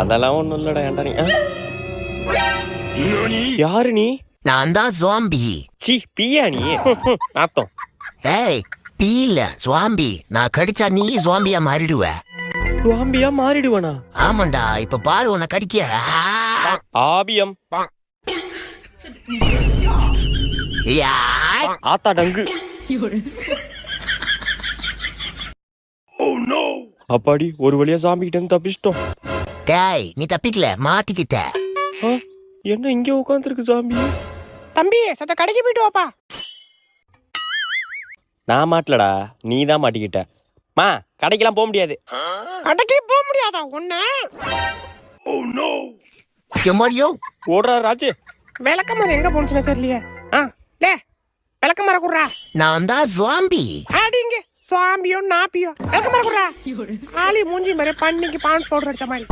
அதெல்லாம் ஒண்ணும் இல்லடா. ஏன்டா நீ யாரு? நீ நான் தான் ஜாம்பி. சி பியா நீ? நாத்தம். ஏய் பீல ஜாம்பி. நான் கடிச்சா நீ ஜாம்பியா மாறிடுவ. ஜாம்பியா மாறிடுவனா? ஆமாண்டா, இப்ப பாரு உன்னை கடிக்க. ஆபியம் யாய். ஆத்தா டங்கு. அப்பாடி ஒரு வழியா ஜாம்பி கிட்ட இருந்து தப்பிச்சிட்டோம். டேய் நீ தப்பிக்கல, மாட்டிக்கிட்ட. என்ன இங்க உட்காந்துருக்கு ஜாம்பி? தம்பி சத்த கடைக்கு போயிட்டு வாப்பா. நான் மாட்டலடா, நீ தான் மாட்டிக்கிட்ட. மா கடைக்கெல்லாம் போக முடியாது. கடைக்கு போக முடியாதா ஒண்ணு? எம்மாடியோ ஓடுறா ராஜு. விளக்கமாறு எங்க போனுச்சுன்னு தெரியலையே. லே விளக்கமாற குடுறா. நான் தான் ஜாம்பி. அடிங்க சுவாம்பியோ நாப்பியோ விளக்கமாற குடுறா. ஆளி மூஞ்சி மாதிரி பண்ணிக்கு பான்ஸ் பவுடர் அடிச்ச மாதிரி.